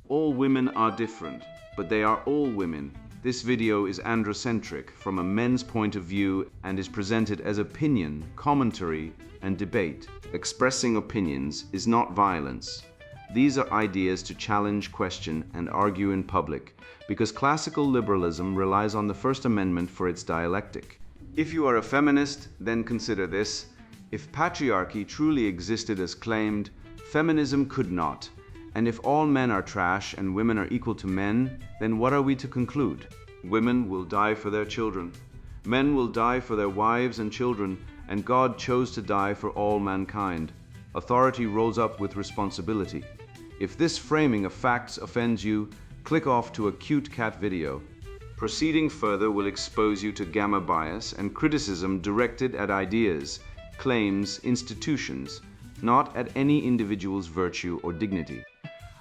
All women are different, but they are all women. This video is androcentric from a men's point of view and is presented as opinion, commentary, and debate. Expressing opinions is not violence. These are ideas to challenge, question, and argue in public, because classical liberalism relies on the First Amendment for its dialectic. If you are a feminist, then consider this. If patriarchy truly existed as claimed, feminism could not. And if all men are trash and women are equal to men, then what are we to conclude? Women will die for their children. Men will die for their wives and children, and God chose to die for all mankind. Authority rolls up with responsibility. If this framing of facts offends you, click off to a cute cat video. Proceeding further will expose you to gamma bias and criticism directed at ideas, claims, institutions, not at any individual's virtue or dignity.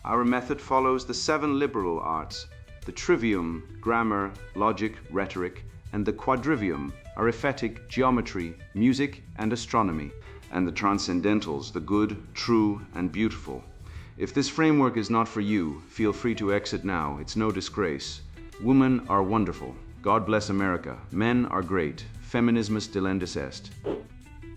Our method follows the 7 liberal arts, the trivium, grammar, logic, rhetoric, and the quadrivium, arithmetic, geometry, music, and astronomy, and the transcendentals, the good, true, and beautiful. If this framework is not for you, feel free to exit now. It's no disgrace. Women are wonderful. God bless America. Men are great. Feminismus delendis est.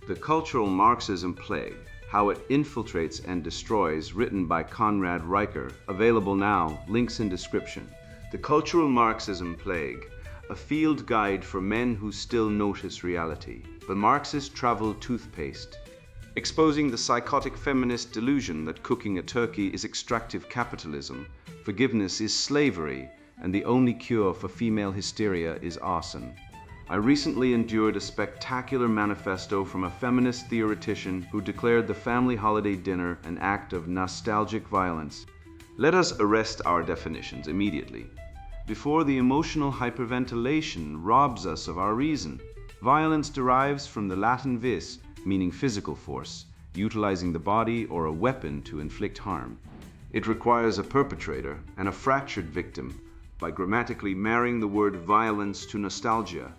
The Cultural Marxism Plague, How It Infiltrates and Destroys, written by Conrad Riker, available now, links in description. The Cultural Marxism Plague, a field guide for men who still notice reality. The Marxist travel toothpaste, exposing the psychotic feminist delusion that cooking a turkey is extractive capitalism, forgiveness is slavery, and the only cure for female hysteria is arson. I recently endured a spectacular manifesto from a feminist theoretician who declared the family holiday dinner an act of nostalgic violence. Let us arrest our definitions immediately, before the emotional hyperventilation robs us of our reason. Violence derives from the Latin vis, meaning physical force, utilizing the body or a weapon to inflict harm. It requires a perpetrator and a fractured victim. By grammatically marrying the word violence to nostalgia,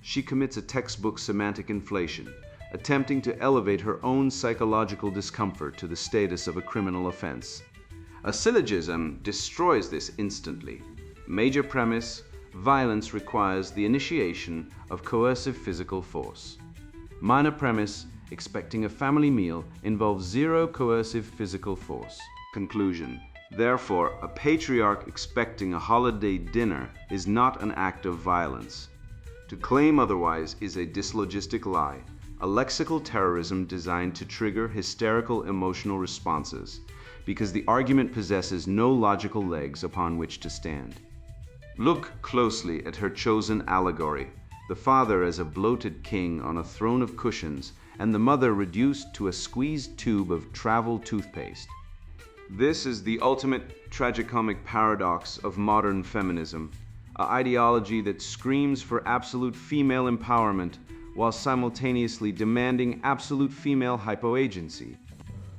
she commits a textbook semantic inflation, attempting to elevate her own psychological discomfort to the status of a criminal offense. A syllogism destroys this instantly. Major premise: violence requires the initiation of coercive physical force. Minor premise: expecting a family meal involves zero coercive physical force. Conclusion: therefore, a patriarch expecting a holiday dinner is not an act of violence. To claim otherwise is a dyslogistic lie, a lexical terrorism designed to trigger hysterical emotional responses, because the argument possesses no logical legs upon which to stand. Look closely at her chosen allegory, the father as a bloated king on a throne of cushions, and the mother reduced to a squeezed tube of travel toothpaste. This is the ultimate tragicomic paradox of modern feminism, an ideology that screams for absolute female empowerment while simultaneously demanding absolute female hypoagency.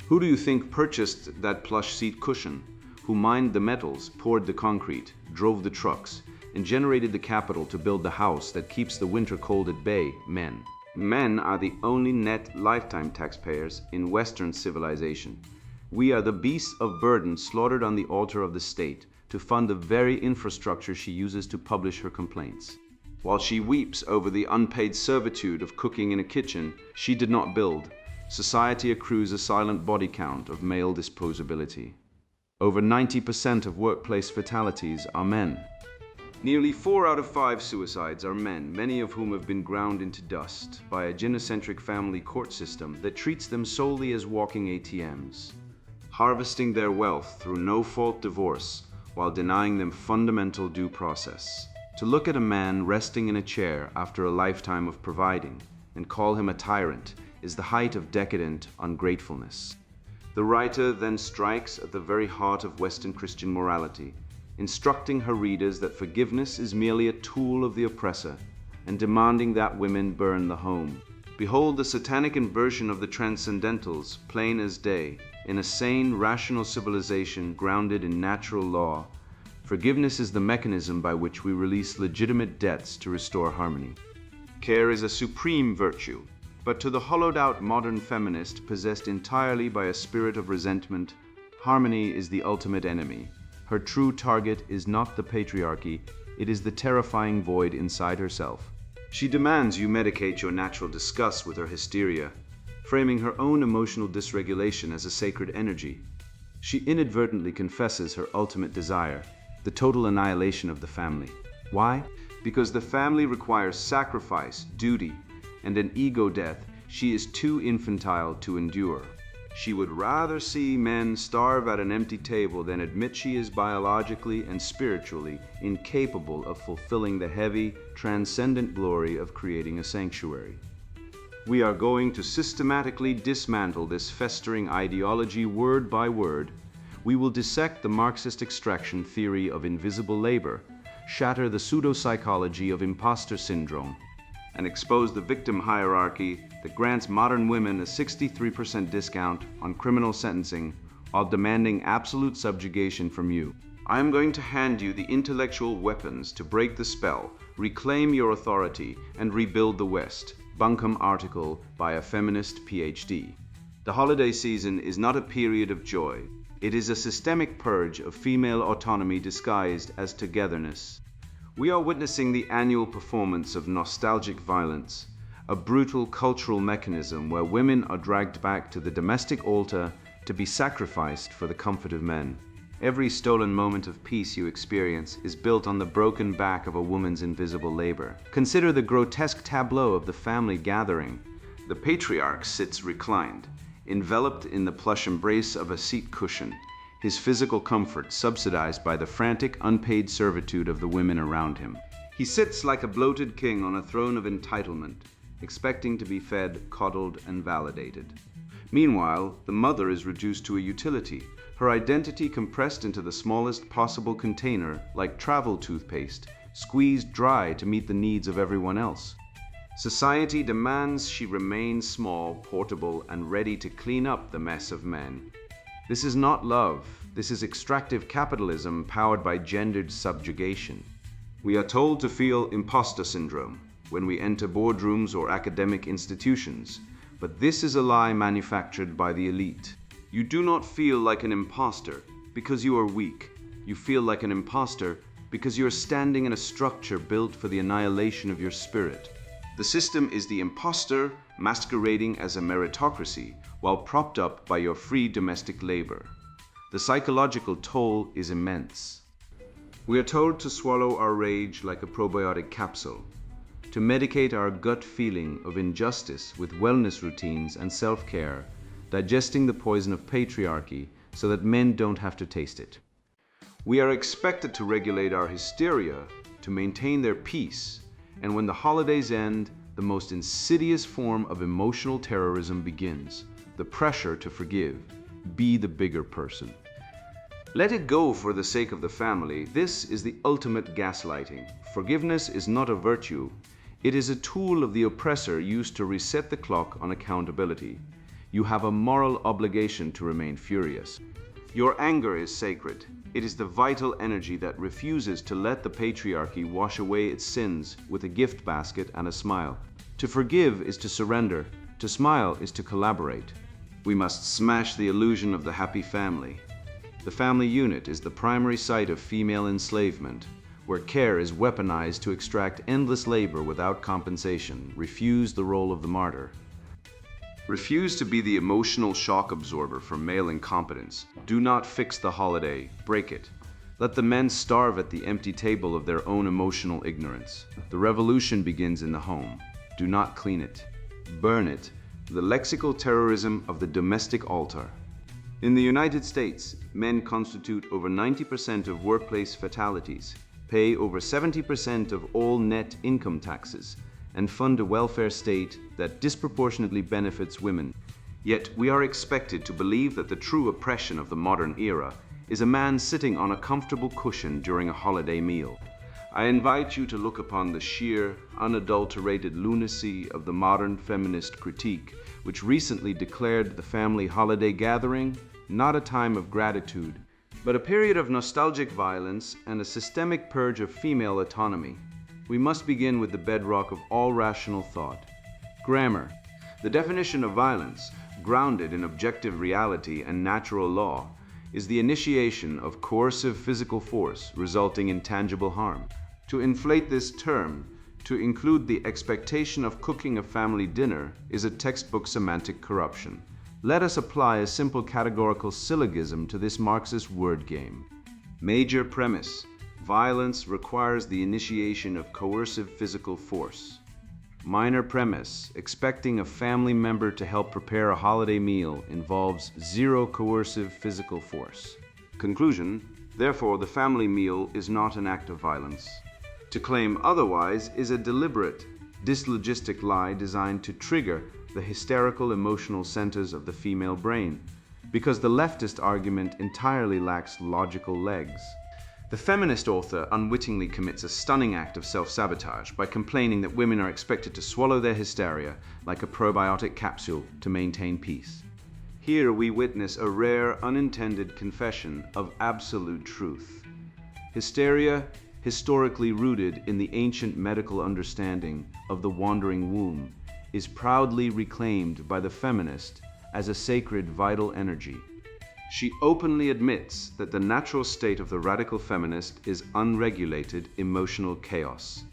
Who do you think purchased that plush seat cushion? Who mined the metals, poured the concrete, drove the trucks, and generated the capital to build the house that keeps the winter cold at bay? Men. Men are the only net lifetime taxpayers in Western civilization. We are the beasts of burden slaughtered on the altar of the state to fund the very infrastructure she uses to publish her complaints. While she weeps over the unpaid servitude of cooking in a kitchen she did not build, society accrues a silent body count of male disposability. Over 90% of workplace fatalities are men. Nearly 4 out of 5 suicides are men, many of whom have been ground into dust by a gynocentric family court system that treats them solely as walking ATMs, harvesting their wealth through no-fault divorce while denying them fundamental due process. To look at a man resting in a chair after a lifetime of providing and call him a tyrant is the height of decadent ungratefulness. The writer then strikes at the very heart of Western Christian morality, instructing her readers that forgiveness is merely a tool of the oppressor and demanding that women burn the home. Behold the satanic inversion of the transcendentals, plain as day. In a sane, rational civilization grounded in natural law, forgiveness is the mechanism by which we release legitimate debts to restore harmony. Care is a supreme virtue, but to the hollowed-out modern feminist possessed entirely by a spirit of resentment, harmony is the ultimate enemy. Her true target is not the patriarchy, it is the terrifying void inside herself. She demands you medicate your natural disgust with her hysteria, framing her own emotional dysregulation as a sacred energy. She inadvertently confesses her ultimate desire, the total annihilation of the family. Why? Because the family requires sacrifice, duty, and an ego death she is too infantile to endure. She would rather see men starve at an empty table than admit she is biologically and spiritually incapable of fulfilling the heavy, transcendent glory of creating a sanctuary. We are going to systematically dismantle this festering ideology word by word. We will dissect the Marxist extraction theory of invisible labor, shatter the pseudo-psychology of imposter syndrome, and expose the victim hierarchy that grants modern women a 63% discount on criminal sentencing while demanding absolute subjugation from you. I am going to hand you the intellectual weapons to break the spell, reclaim your authority, and rebuild the West. Bunkum article by a feminist PhD. The holiday season is not a period of joy. It is a systemic purge of female autonomy disguised as togetherness. We are witnessing the annual performance of nostalgic violence, a brutal cultural mechanism where women are dragged back to the domestic altar to be sacrificed for the comfort of men. Every stolen moment of peace you experience is built on the broken back of a woman's invisible labor. Consider the grotesque tableau of the family gathering. The patriarch sits reclined, enveloped in the plush embrace of a seat cushion, his physical comfort subsidized by the frantic, unpaid servitude of the women around him. He sits like a bloated king on a throne of entitlement, expecting to be fed, coddled, and validated. Meanwhile, the mother is reduced to a utility, her identity compressed into the smallest possible container, like travel toothpaste, squeezed dry to meet the needs of everyone else. Society demands she remain small, portable, and ready to clean up the mess of men. This is not love. This is extractive capitalism powered by gendered subjugation. We are told to feel imposter syndrome when we enter boardrooms or academic institutions, but this is a lie manufactured by the elite. You do not feel like an imposter because you are weak. You feel like an imposter because you are standing in a structure built for the annihilation of your spirit. The system is the imposter masquerading as a meritocracy while propped up by your free domestic labor. The psychological toll is immense. We are told to swallow our rage like a probiotic capsule, to medicate our gut feeling of injustice with wellness routines and self-care, digesting the poison of patriarchy so that men don't have to taste it. We are expected to regulate our hysteria to maintain their peace, and when the holidays end, the most insidious form of emotional terrorism begins, the pressure to forgive, be the bigger person. Let it go for the sake of the family. This is the ultimate gaslighting. Forgiveness is not a virtue. It is a tool of the oppressor used to reset the clock on accountability. You have a moral obligation to remain furious. Your anger is sacred. It is the vital energy that refuses to let the patriarchy wash away its sins with a gift basket and a smile. To forgive is to surrender. To smile is to collaborate. We must smash the illusion of the happy family. The family unit is the primary site of female enslavement, where care is weaponized to extract endless labor without compensation. Refuse the role of the martyr. Refuse to be the emotional shock absorber for male incompetence. Do not fix the holiday, break it. Let the men starve at the empty table of their own emotional ignorance. The revolution begins in the home. Do not clean it. Burn it. The lexical terrorism of the domestic altar. In the United States, men constitute over 90% of workplace fatalities, pay over 70% of all net income taxes, and fund a welfare state that disproportionately benefits women. Yet we are expected to believe that the true oppression of the modern era is a man sitting on a comfortable cushion during a holiday meal. I invite you to look upon the sheer, unadulterated lunacy of the modern feminist critique, which recently declared the family holiday gathering not a time of gratitude, but a period of nostalgic violence and a systemic purge of female autonomy. We must begin with the bedrock of all rational thought. Grammar, the definition of violence, grounded in objective reality and natural law, is the initiation of coercive physical force resulting in tangible harm. To inflate this term, to include the expectation of cooking a family dinner is a textbook semantic corruption. Let us apply a simple categorical syllogism to this Marxist word game. Major premise: violence requires the initiation of coercive physical force. Minor premise: expecting a family member to help prepare a holiday meal involves zero coercive physical force. Conclusion: therefore, the family meal is not an act of violence. To claim otherwise is a deliberate, dyslogistic lie designed to trigger the hysterical emotional centers of the female brain, because the leftist argument entirely lacks logical legs. The feminist author unwittingly commits a stunning act of self-sabotage by complaining that women are expected to swallow their hysteria like a probiotic capsule to maintain peace. Here we witness a rare, unintended confession of absolute truth. Hysteria, historically rooted in the ancient medical understanding of the wandering womb, is proudly reclaimed by the feminist as a sacred vital energy. She openly admits that the natural state of the radical feminist is unregulated emotional chaos.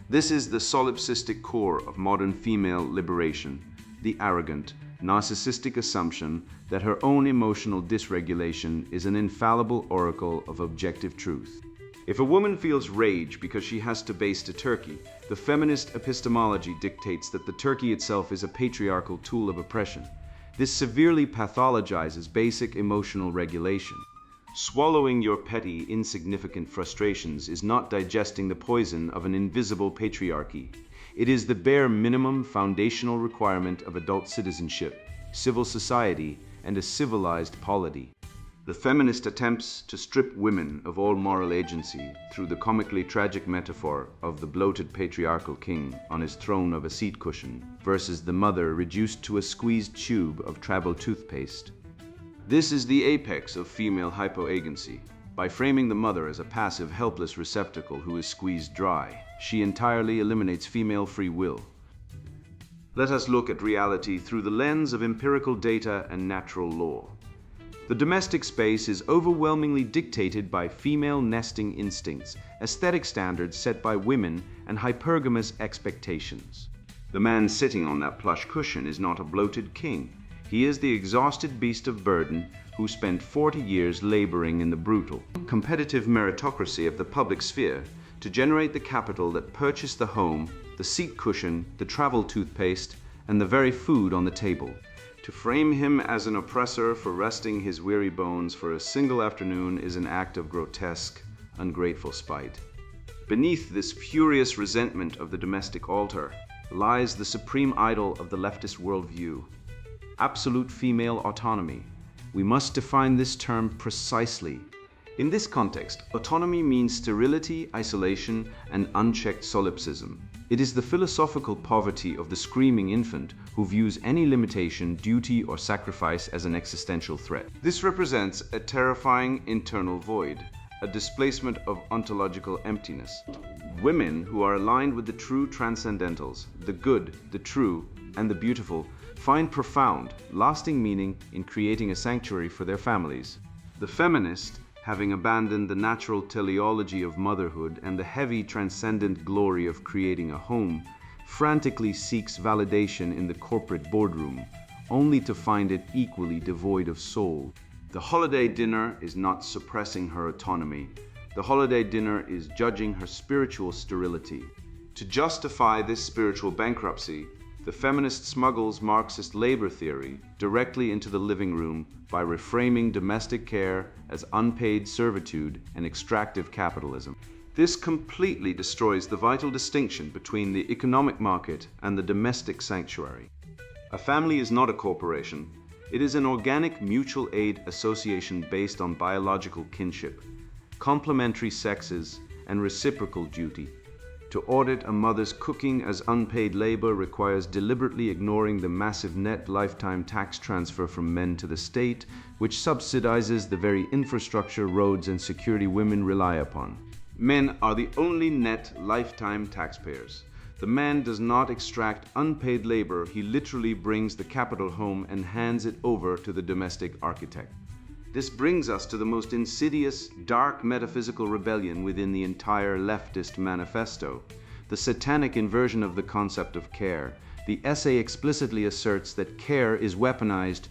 This is the solipsistic core of modern female liberation, the arrogant, narcissistic assumption that her own emotional dysregulation is an infallible oracle of objective truth. If a woman feels rage because she has to baste a turkey, the feminist epistemology dictates that the turkey itself is a patriarchal tool of oppression. This severely pathologizes basic emotional regulation. Swallowing your petty, insignificant frustrations is not digesting the poison of an invisible patriarchy. It is the bare minimum foundational requirement of adult citizenship, civil society, and a civilized polity. The feminist attempts to strip women of all moral agency through the comically tragic metaphor of the bloated patriarchal king on his throne of a seat cushion versus the mother reduced to a squeezed tube of travel toothpaste. This is the apex of female hypoagency. By framing the mother as a passive, helpless receptacle who is squeezed dry, she entirely eliminates female free will. Let us look at reality through the lens of empirical data and natural law. The domestic space is overwhelmingly dictated by female nesting instincts, aesthetic standards set by women, and hypergamous expectations. The man sitting on that plush cushion is not a bloated king. He is the exhausted beast of burden who spent 40 years laboring in the brutal, competitive meritocracy of the public sphere to generate the capital that purchased the home, the seat cushion, the travel toothpaste, and the very food on the table. To frame him as an oppressor for resting his weary bones for a single afternoon is an act of grotesque, ungrateful spite. Beneath this furious resentment of the domestic altar lies the supreme idol of the leftist worldview: absolute female autonomy. We must define this term precisely. In this context, autonomy means sterility, isolation, and unchecked solipsism. It is the philosophical poverty of the screaming infant who views any limitation, duty, or sacrifice as an existential threat. This represents a terrifying internal void, a displacement of ontological emptiness. Women who are aligned with the true transcendentals, the good, the true, and the beautiful, find profound, lasting meaning in creating a sanctuary for their families. The feminist, having abandoned the natural teleology of motherhood and the heavy transcendent glory of creating a home, frantically seeks validation in the corporate boardroom, only to find it equally devoid of soul. The holiday dinner is not suppressing her autonomy. The holiday dinner is judging her spiritual sterility. To justify this spiritual bankruptcy, the feminist smuggles Marxist labor theory directly into the living room by reframing domestic care as unpaid servitude and extractive capitalism. This completely destroys the vital distinction between the economic market and the domestic sanctuary. A family is not a corporation. It is an organic mutual aid association based on biological kinship, complementary sexes, and reciprocal duty. To audit a mother's cooking as unpaid labor requires deliberately ignoring the massive net lifetime tax transfer from men to the state, which subsidizes the very infrastructure, roads, and security women rely upon. Men are the only net lifetime taxpayers. The man does not extract unpaid labor, he literally brings the capital home and hands it over to the domestic architect. This brings us to the most insidious, dark metaphysical rebellion within the entire leftist manifesto, the satanic inversion of the concept of care. The essay explicitly asserts that care is weaponized.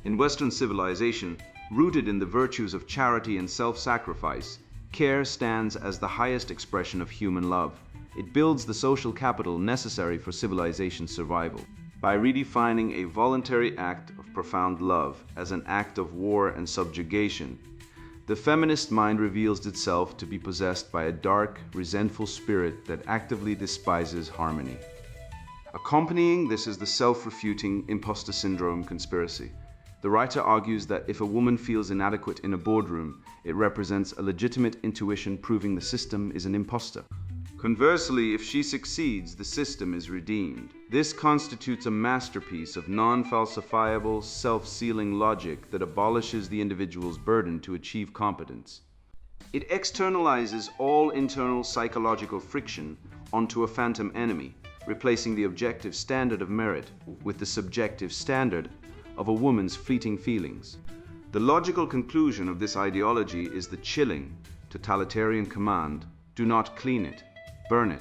In Western civilization, rooted in the virtues of charity and self-sacrifice, care stands as the highest expression of human love. It builds the social capital necessary for civilization's survival. By redefining a voluntary act of profound love as an act of war and subjugation, the feminist mind reveals itself to be possessed by a dark, resentful spirit that actively despises harmony. Accompanying this is the self-refuting imposter syndrome conspiracy. The writer argues that if a woman feels inadequate in a boardroom, it represents a legitimate intuition proving the system is an imposter. Conversely, if she succeeds, the system is redeemed. This constitutes a masterpiece of non-falsifiable, self-sealing logic that abolishes the individual's burden to achieve competence. It externalizes all internal psychological friction onto a phantom enemy, replacing the objective standard of merit with the subjective standard of a woman's fleeting feelings. The logical conclusion of this ideology is the chilling, totalitarian command, do not clean it. Burn it.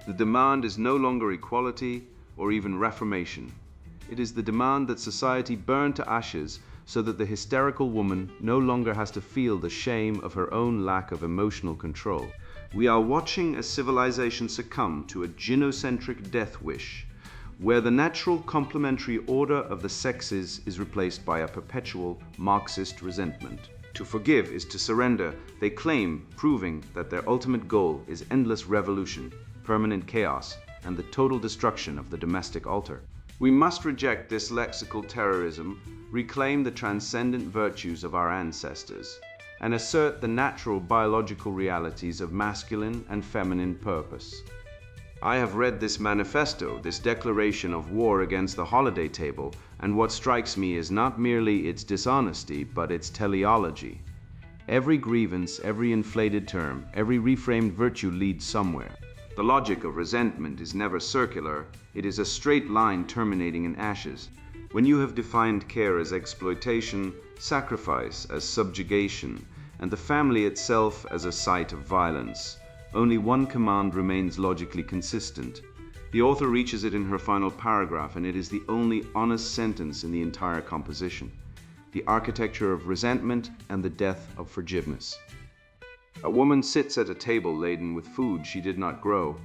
The demand is no longer equality or even reformation. It is the demand that society burn to ashes so that the hysterical woman no longer has to feel the shame of her own lack of emotional control. We are watching a civilization succumb to a gynocentric death wish, where the natural complementary order of the sexes is replaced by a perpetual Marxist resentment. To forgive is to surrender, they claim, proving that their ultimate goal is endless revolution, permanent chaos, and the total destruction of the domestic altar. We must reject this lexical terrorism, reclaim the transcendent virtues of our ancestors, and assert the natural biological realities of masculine and feminine purpose. I have read this manifesto, this declaration of war against the holiday table, and what strikes me is not merely its dishonesty, but its teleology. Every grievance, every inflated term, every reframed virtue leads somewhere. The logic of resentment is never circular, it is a straight line terminating in ashes. When you have defined care as exploitation, sacrifice as subjugation, and the family itself as a site of violence, only one command remains logically consistent. The author reaches it in her final paragraph, and it is the only honest sentence in the entire composition: the architecture of resentment and the death of forgiveness. A woman sits at a table laden with food she did not grow,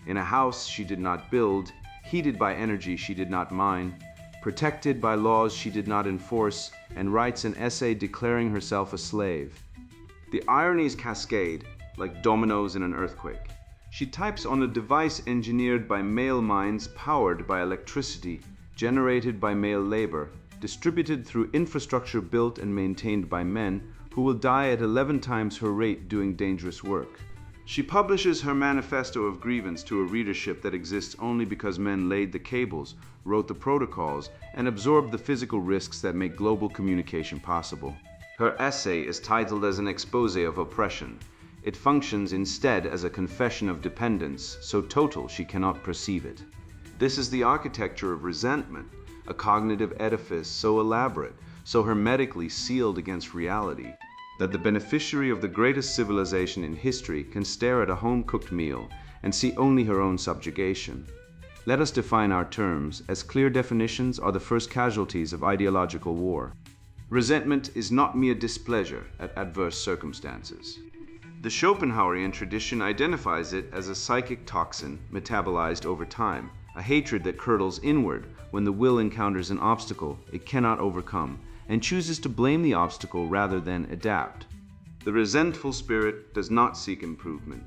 in a house she did not build, heated by energy she did not mine, protected by laws she did not enforce, and writes an essay declaring herself a slave. The ironies cascade like dominoes in an earthquake. She types on a device engineered by male minds, powered by electricity, generated by male labor, distributed through infrastructure built and maintained by men who will die at 11 times her rate doing dangerous work. She publishes her manifesto of grievance to a readership that exists only because men laid the cables, wrote the protocols, and absorbed the physical risks that make global communication possible. Her essay is titled as an expose of oppression. It functions instead as a confession of dependence, so total she cannot perceive it. This is the architecture of resentment, a cognitive edifice so elaborate, so hermetically sealed against reality, that the beneficiary of the greatest civilization in history can stare at a home-cooked meal and see only her own subjugation. Let us define our terms, as clear definitions are the first casualties of ideological war. Resentment is not mere displeasure at adverse circumstances. The Schopenhauerian tradition identifies it as a psychic toxin metabolized over time, a hatred that curdles inward when the will encounters an obstacle it cannot overcome and chooses to blame the obstacle rather than adapt. The resentful spirit does not seek improvement.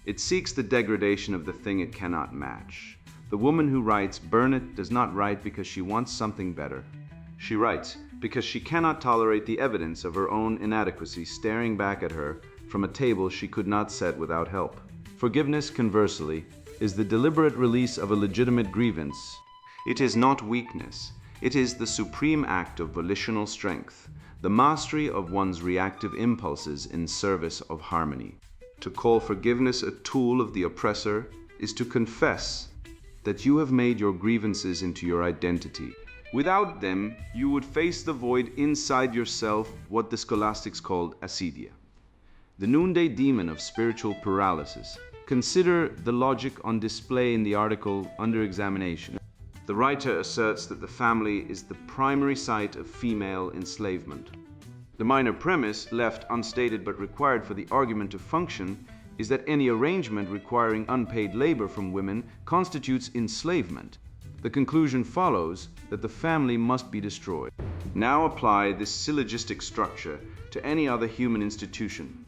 It seeks the degradation of the thing it cannot match. The woman who writes "burn it" does not write because she wants something better. She writes because she cannot tolerate the evidence of her own inadequacy staring back at her from a table she could not set without help. Forgiveness, conversely, is the deliberate release of a legitimate grievance. It is not weakness. It is the supreme act of volitional strength, the mastery of one's reactive impulses in service of harmony. To call forgiveness a tool of the oppressor is to confess that you have made your grievances into your identity, Without them, you would face the void inside yourself, what the scholastics called acedia. The noonday demon of spiritual paralysis. Consider the logic on display in the article under examination. The writer asserts that the family is the primary site of female enslavement. The minor premise, left unstated but required for the argument to function, is that any arrangement requiring unpaid labor from women constitutes enslavement. The conclusion follows that the family must be destroyed. Now apply this syllogistic structure to any other human institution.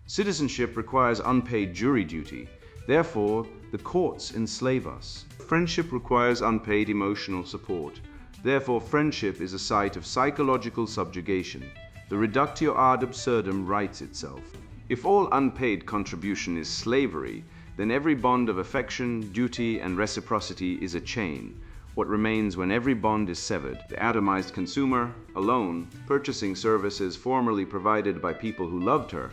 Citizenship requires unpaid jury duty. Therefore, the courts enslave us. Friendship requires unpaid emotional support. Therefore, friendship is a site of psychological subjugation. The reductio ad absurdum writes itself. If all unpaid contribution is slavery, then every bond of affection, duty, and reciprocity is a chain. What remains when every bond is severed? The atomized consumer, alone, purchasing services formerly provided by people who loved her.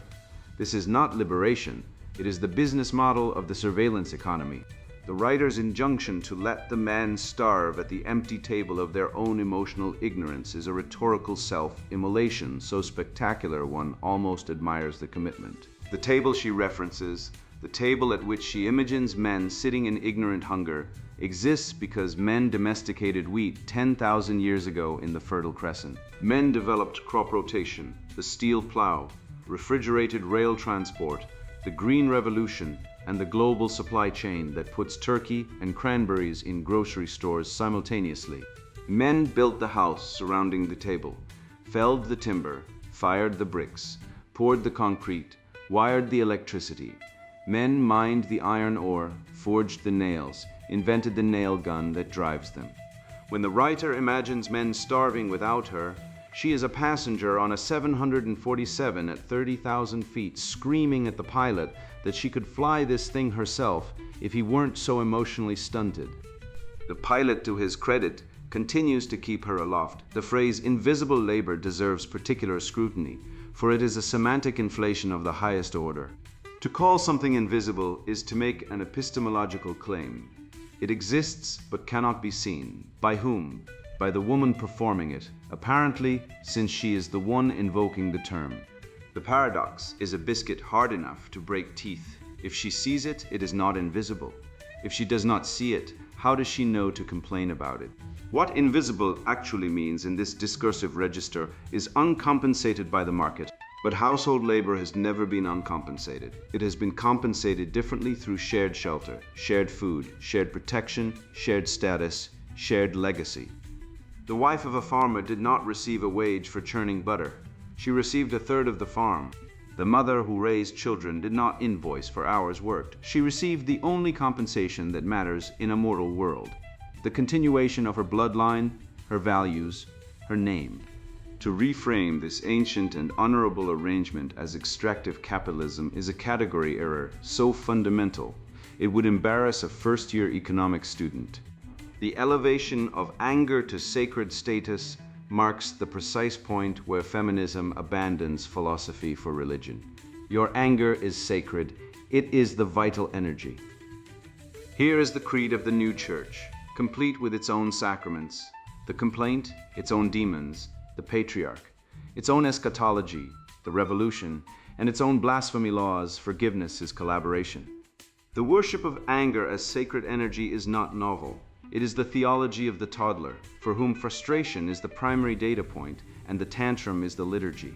This is not liberation. It is the business model of the surveillance economy. The writer's injunction to let the man starve at the empty table of their own emotional ignorance is a rhetorical self-immolation so spectacular one almost admires the commitment. The table she references, the table at which she imagines men sitting in ignorant hunger, exists because men domesticated wheat 10,000 years ago in the Fertile Crescent. Men developed crop rotation, the steel plow, refrigerated rail transport, the Green Revolution, and the global supply chain that puts turkey and cranberries in grocery stores simultaneously. Men built the house surrounding the table, felled the timber, fired the bricks, poured the concrete, wired the electricity. Men mined the iron ore, forged the nails, invented the nail gun that drives them. When the writer imagines men starving without her, she is a passenger on a 747 at 30,000 feet, screaming at the pilot that she could fly this thing herself if he weren't so emotionally stunted. The pilot, to his credit, continues to keep her aloft. The phrase invisible labor deserves particular scrutiny, for it is a semantic inflation of the highest order. To call something invisible is to make an epistemological claim. It exists but cannot be seen. By whom? By the woman performing it, apparently, since she is the one invoking the term. The paradox is a biscuit hard enough to break teeth. If she sees it, it is not invisible. If she does not see it, how does she know to complain about it? What invisible actually means in this discursive register is uncompensated by the market, but household labor has never been uncompensated. It has been compensated differently through shared shelter, shared food, shared protection, shared status, shared legacy. The wife of a farmer did not receive a wage for churning butter. She received a third of the farm. The mother who raised children did not invoice for hours worked. She received the only compensation that matters in a mortal world: the continuation of her bloodline, her values, her name. To reframe this ancient and honorable arrangement as extractive capitalism is a category error so fundamental it would embarrass a first-year economics student. The elevation of anger to sacred status marks the precise point where feminism abandons philosophy for religion. Your anger is sacred. It is the vital energy. Here is the creed of the new church, complete with its own sacraments, the complaint, its own demons, the patriarch, its own eschatology, the revolution, and its own blasphemy laws. Forgiveness is collaboration. The worship of anger as sacred energy is not novel. It is the theology of the toddler, for whom frustration is the primary data point and the tantrum is the liturgy.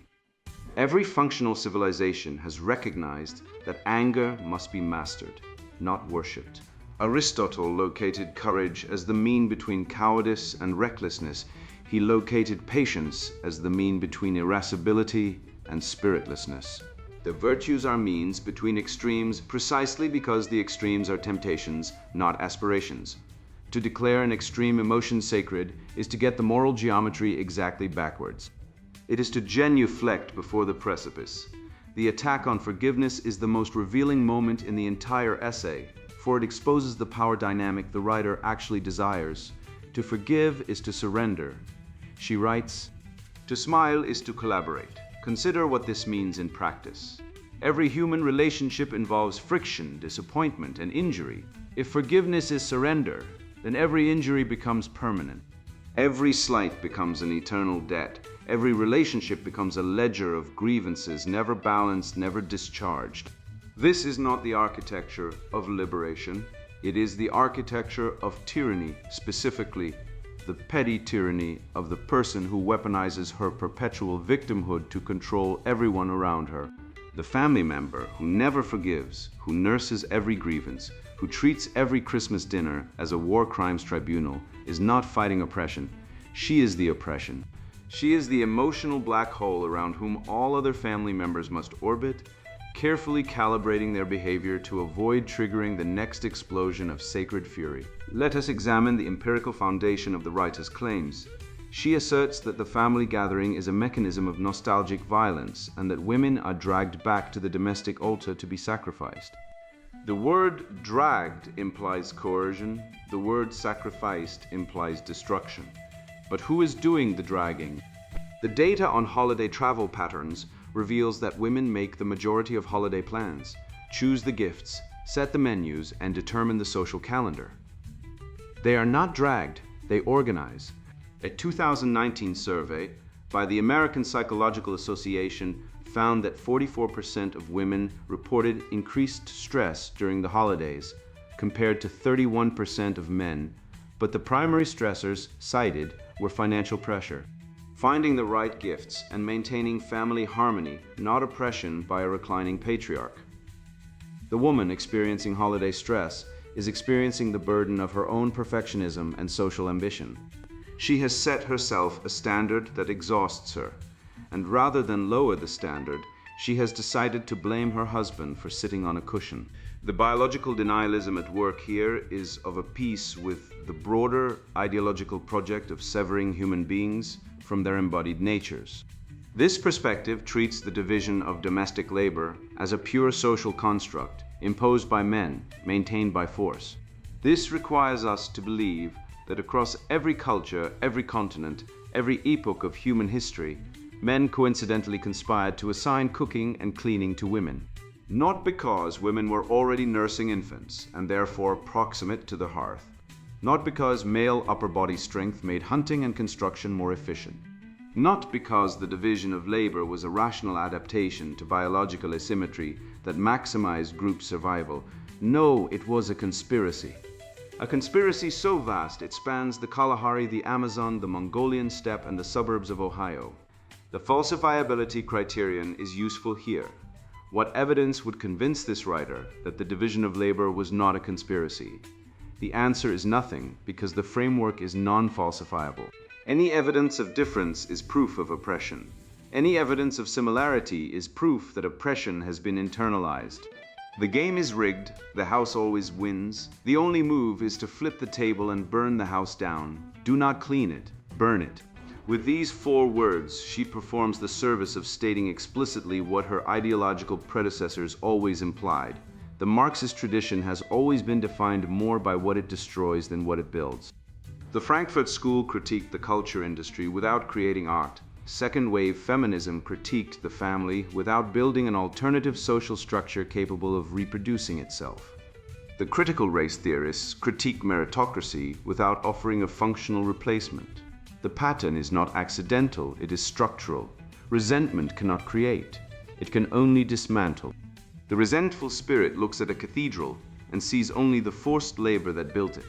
Every functional civilization has recognized that anger must be mastered, not worshipped. Aristotle located courage as the mean between cowardice and recklessness. He located patience as the mean between irascibility and spiritlessness. The virtues are means between extremes precisely because the extremes are temptations, not aspirations. To declare an extreme emotion sacred is to get the moral geometry exactly backwards. It is to genuflect before the precipice. The attack on forgiveness is the most revealing moment in the entire essay, for it exposes the power dynamic the writer actually desires. To forgive is to surrender. She writes, "To smile is to collaborate. Consider what this means in practice. Every human relationship involves friction, disappointment, and injury. If forgiveness is surrender, then every injury becomes permanent. Every slight becomes an eternal debt. Every relationship becomes a ledger of grievances, never balanced, never discharged. This is not the architecture of liberation. It is the architecture of tyranny, specifically the petty tyranny of the person who weaponizes her perpetual victimhood to control everyone around her. The family member who never forgives, who nurses every grievance, who treats every Christmas dinner as a war crimes tribunal, is not fighting oppression. She is the oppression. She is the emotional black hole around whom all other family members must orbit, carefully calibrating their behavior to avoid triggering the next explosion of sacred fury. Let us examine the empirical foundation of the writer's claims. She asserts that the family gathering is a mechanism of nostalgic violence and that women are dragged back to the domestic altar to be sacrificed. The word dragged implies coercion. The word sacrificed implies destruction. But who is doing the dragging? The data on holiday travel patterns reveals that women make the majority of holiday plans, choose the gifts, set the menus, and determine the social calendar. They are not dragged, they organize. A 2019 survey by the American Psychological Association found that 44% of women reported increased stress during the holidays, compared to 31% of men, but the primary stressors cited were financial pressure, finding the right gifts, and maintaining family harmony, not oppression by a reclining patriarch. The woman experiencing holiday stress is experiencing the burden of her own perfectionism and social ambition. She has set herself a standard that exhausts her, and rather than lower the standard, she has decided to blame her husband for sitting on a cushion. The biological denialism at work here is of a piece with the broader ideological project of severing human beings from their embodied natures. This perspective treats the division of domestic labor as a pure social construct imposed by men, maintained by force. This requires us to believe that across every culture, every continent, every epoch of human history, men coincidentally conspired to assign cooking and cleaning to women. Not because women were already nursing infants and therefore proximate to the hearth. Not because male upper body strength made hunting and construction more efficient. Not because the division of labor was a rational adaptation to biological asymmetry that maximized group survival. No, it was a conspiracy. A conspiracy so vast it spans the Kalahari, the Amazon, the Mongolian steppe, and the suburbs of Ohio. The falsifiability criterion is useful here. What evidence would convince this writer that the division of labor was not a conspiracy? The answer is nothing, because the framework is non-falsifiable. Any evidence of difference is proof of oppression. Any evidence of similarity is proof that oppression has been internalized. The game is rigged, the house always wins. The only move is to flip the table and burn the house down. Do not clean it, burn it. With these 4 words, she performs the service of stating explicitly what her ideological predecessors always implied. The Marxist tradition has always been defined more by what it destroys than what it builds. The Frankfurt School critiqued the culture industry without creating art. Second-wave feminism critiqued the family without building an alternative social structure capable of reproducing itself. The critical race theorists critique meritocracy without offering a functional replacement. The pattern is not accidental, it is structural. Resentment cannot create, it can only dismantle. The resentful spirit looks at a cathedral and sees only the forced labor that built it.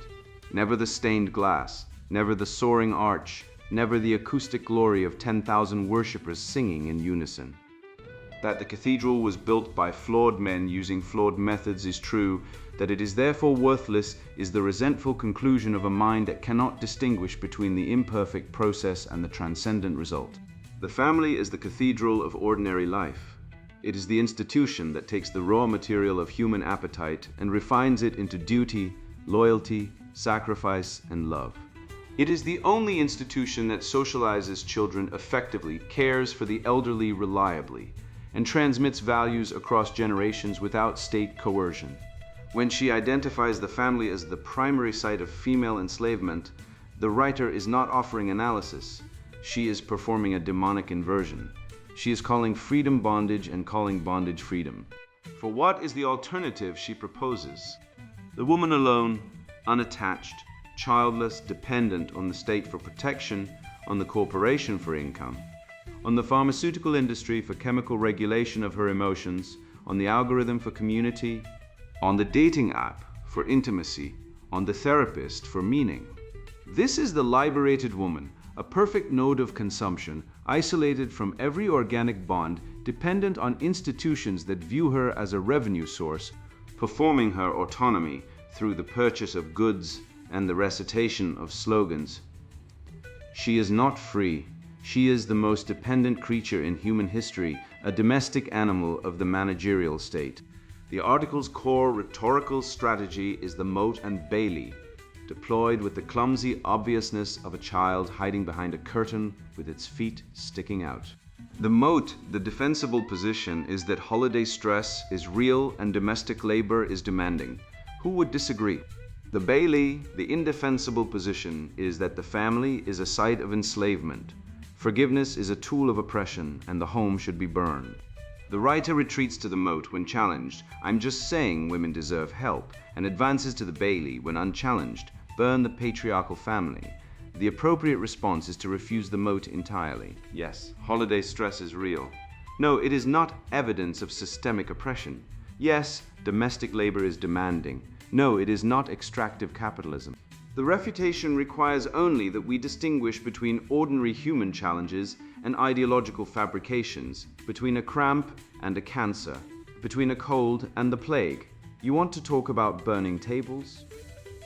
Never the stained glass, never the soaring arch, never the acoustic glory of 10,000 worshippers singing in unison. That the cathedral was built by flawed men using flawed methods is true. That it is therefore worthless is the resentful conclusion of a mind that cannot distinguish between the imperfect process and the transcendent result. The family is the cathedral of ordinary life. It is the institution that takes the raw material of human appetite and refines it into duty, loyalty, sacrifice, and love. It is the only institution that socializes children effectively, cares for the elderly reliably, and transmits values across generations without state coercion. When she identifies the family as the primary site of female enslavement, the writer is not offering analysis. She is performing a demonic inversion. She is calling freedom bondage and calling bondage freedom. For what is the alternative she proposes? The woman alone, unattached, childless, dependent on the state for protection, on the corporation for income, on the pharmaceutical industry for chemical regulation of her emotions, on the algorithm for community, on the dating app for intimacy, on the therapist for meaning. This is the liberated woman, a perfect node of consumption, isolated from every organic bond, dependent on institutions that view her as a revenue source, performing her autonomy through the purchase of goods and the recitation of slogans. She is not free. She is the most dependent creature in human history, a domestic animal of the managerial state. The article's core rhetorical strategy is the moat and bailey, deployed with the clumsy obviousness of a child hiding behind a curtain with its feet sticking out. The moat, the defensible position, is that holiday stress is real and domestic labor is demanding. Who would disagree? The bailey, the indefensible position, is that the family is a site of enslavement. Forgiveness is a tool of oppression, and the home should be burned. The writer retreats to the moat when challenged. I'm just saying women deserve help, and advances to the bailey when unchallenged. Burn the patriarchal family. The appropriate response is to refuse the moat entirely. Yes, holiday stress is real. No, it is not evidence of systemic oppression. Yes, domestic labor is demanding. No, it is not extractive capitalism. The refutation requires only that we distinguish between ordinary human challenges and ideological fabrications, between a cramp and a cancer, between a cold and the plague. You want to talk about burning tables?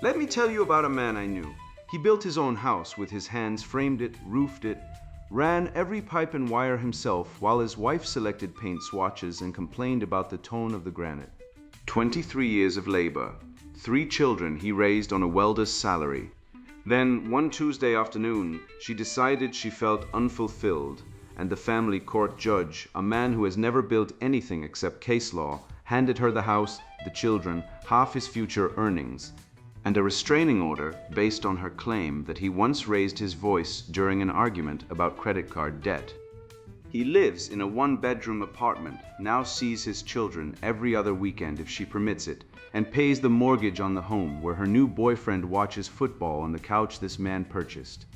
Let me tell you about a man I knew. He built his own house with his hands, framed it, roofed it, ran every pipe and wire himself, while his wife selected paint swatches and complained about the tone of the granite. 23 years of labor, 3 children he raised on a welder's salary. Then, one Tuesday afternoon, she decided she felt unfulfilled, and the family court judge, a man who has never built anything except case law, handed her the house, the children, half his future earnings, and a restraining order based on her claim that he once raised his voice during an argument about credit card debt. He lives in a 1-bedroom apartment, now sees his children every other weekend if she permits it, and pays the mortgage on the home where her new boyfriend watches football on the couch this man purchased.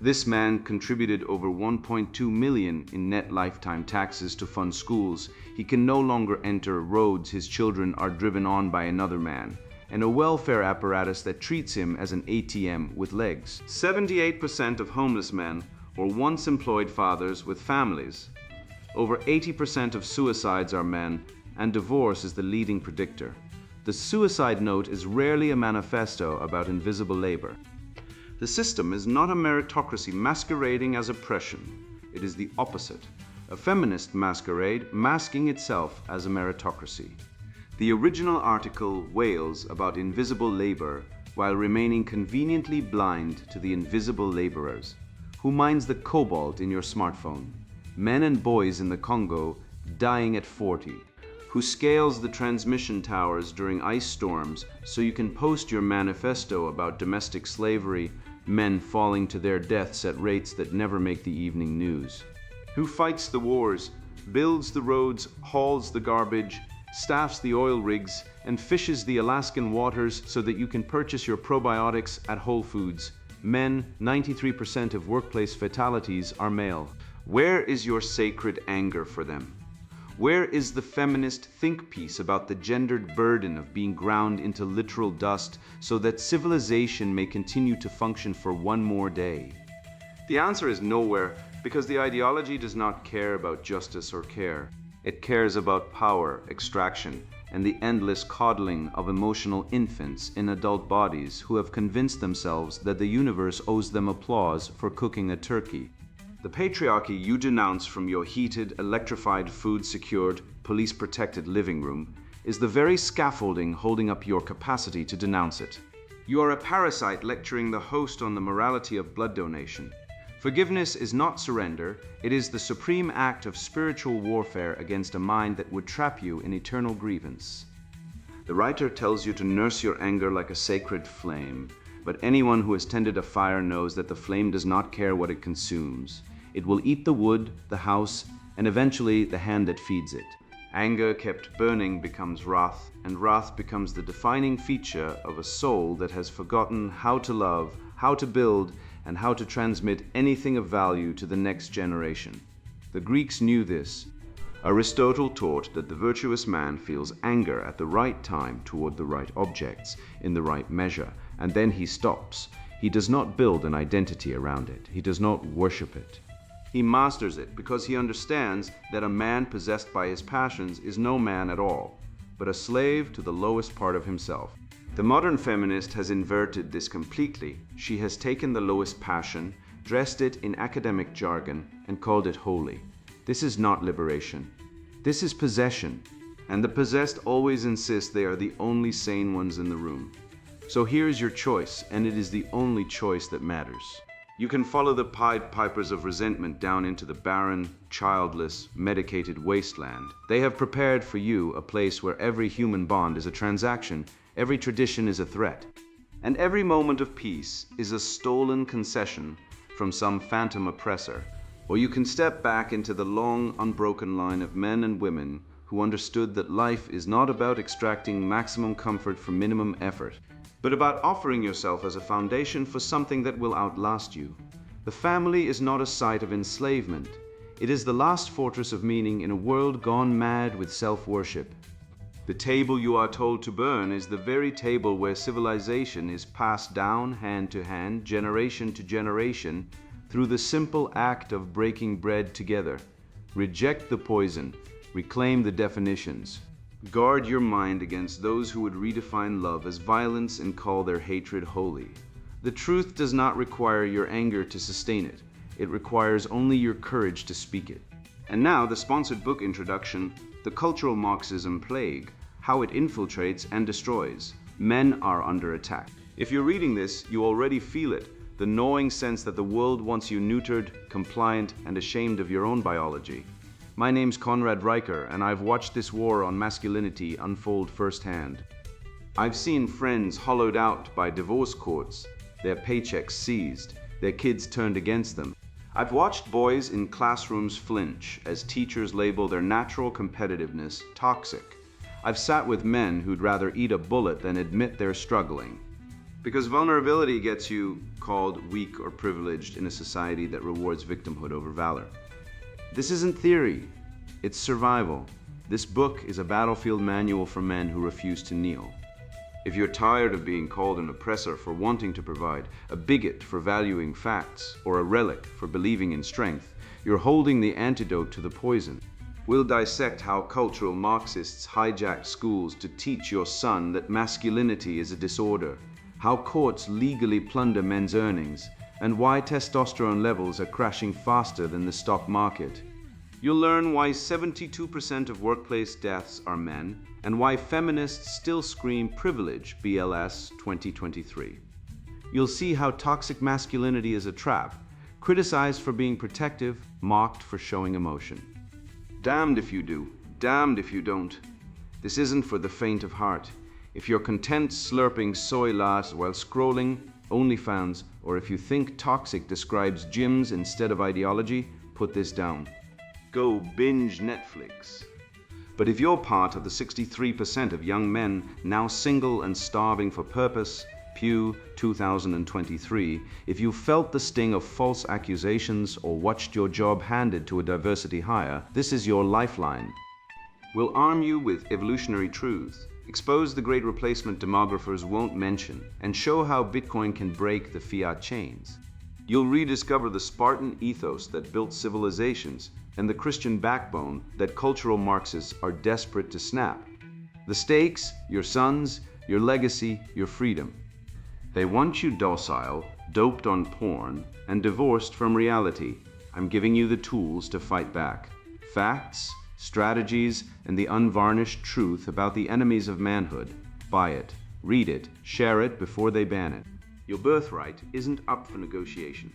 This man contributed over $1.2 million in net lifetime taxes to fund schools. He can no longer enter roads his children are driven on by another man, and a welfare apparatus that treats him as an ATM with legs. 78% of homeless men or once employed fathers with families. Over 80% of suicides are men, and divorce is the leading predictor. The suicide note is rarely a manifesto about invisible labor. The system is not a meritocracy masquerading as oppression. It is the opposite, a feminist masquerade masking itself as a meritocracy. The original article wails about invisible labor while remaining conveniently blind to the invisible laborers. Who mines the cobalt in your smartphone? Men and boys in the Congo dying at 40. Who scales the transmission towers during ice storms so you can post your manifesto about domestic slavery, men falling to their deaths at rates that never make the evening news? Who fights the wars, builds the roads, hauls the garbage, staffs the oil rigs, and fishes the Alaskan waters so that you can purchase your probiotics at Whole Foods? Men, 93% of workplace fatalities are male. Where is your sacred anger for them? Where is the feminist think piece about the gendered burden of being ground into literal dust so that civilization may continue to function for one more day? The answer is nowhere, because the ideology does not care about justice or care. It cares about power, extraction, and the endless coddling of emotional infants in adult bodies who have convinced themselves that the universe owes them applause for cooking a turkey. The patriarchy you denounce from your heated, electrified, food-secured, police-protected living room is the very scaffolding holding up your capacity to denounce it. You are a parasite lecturing the host on the morality of blood donation. Forgiveness is not surrender, it is the supreme act of spiritual warfare against a mind that would trap you in eternal grievance. The writer tells you to nurse your anger like a sacred flame, but anyone who has tended a fire knows that the flame does not care what it consumes. It will eat the wood, the house, and eventually the hand that feeds it. Anger kept burning becomes wrath, and wrath becomes the defining feature of a soul that has forgotten how to love, how to build, and how to transmit anything of value to the next generation. The Greeks knew this. Aristotle taught that the virtuous man feels anger at the right time toward the right objects, in the right measure, and then he stops. He does not build an identity around it. He does not worship it. He masters it because he understands that a man possessed by his passions is no man at all, but a slave to the lowest part of himself. The modern feminist has inverted this completely. She has taken the lowest passion, dressed it in academic jargon, and called it holy. This is not liberation. This is possession, and the possessed always insist they are the only sane ones in the room. So here is your choice, and it is the only choice that matters. You can follow the Pied Pipers of resentment down into the barren, childless, medicated wasteland. They have prepared for you a place where every human bond is a transaction, every tradition is a threat, and every moment of peace is a stolen concession from some phantom oppressor. Or you can step back into the long, unbroken line of men and women who understood that life is not about extracting maximum comfort from minimum effort, but about offering yourself as a foundation for something that will outlast you. The family is not a site of enslavement. It is the last fortress of meaning in a world gone mad with self-worship. The table you are told to burn is the very table where civilization is passed down hand to hand, generation to generation, through the simple act of breaking bread together. Reject the poison, reclaim the definitions. Guard your mind against those who would redefine love as violence and call their hatred holy. The truth does not require your anger to sustain it. It requires only your courage to speak it. And now the sponsored book introduction, The Cultural Marxism Plague, How It Infiltrates and Destroys. Men are under attack. If you're reading this, you already feel it. The gnawing sense that the world wants you neutered, compliant, and ashamed of your own biology. My name's Conrad Riker, and I've watched this war on masculinity unfold firsthand. I've seen friends hollowed out by divorce courts, their paychecks seized, their kids turned against them. I've watched boys in classrooms flinch as teachers label their natural competitiveness toxic. I've sat with men who'd rather eat a bullet than admit they're struggling. Because vulnerability gets you called weak or privileged in a society that rewards victimhood over valor. This isn't theory, it's survival. This book is a battlefield manual for men who refuse to kneel. If you're tired of being called an oppressor for wanting to provide, a bigot for valuing facts, or a relic for believing in strength, you're holding the antidote to the poison. We'll dissect how cultural Marxists hijacked schools to teach your son that masculinity is a disorder, how courts legally plunder men's earnings, and why testosterone levels are crashing faster than the stock market. You'll learn why 72% of workplace deaths are men, and why feminists still scream privilege BLS 2023. You'll see how toxic masculinity is a trap, criticized for being protective, mocked for showing emotion. Damned if you do, damned if you don't. This isn't for the faint of heart. If you're content slurping soy latte while scrolling OnlyFans, or if you think toxic describes gyms instead of ideology, put this down. Go binge Netflix. But if you're part of the 63% of young men now single and starving for purpose, Pew 2023, if you felt the sting of false accusations or watched your job handed to a diversity hire, this is your lifeline. We'll arm you with evolutionary truths, expose the great replacement demographers won't mention, and show how Bitcoin can break the fiat chains. You'll rediscover the Spartan ethos that built civilizations and the Christian backbone that cultural Marxists are desperate to snap. The stakes, your sons, your legacy, your freedom. They want you docile, doped on porn, and divorced from reality. I'm giving you the tools to fight back. Facts, strategies, and the unvarnished truth about the enemies of manhood. Buy it, read it, share it before they ban it. Your birthright isn't up for negotiation.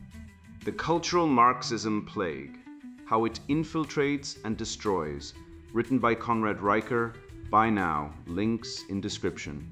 The Cultural Marxism Plague, How It Infiltrates and Destroys, written by Conrad Riker. Buy now, links in description.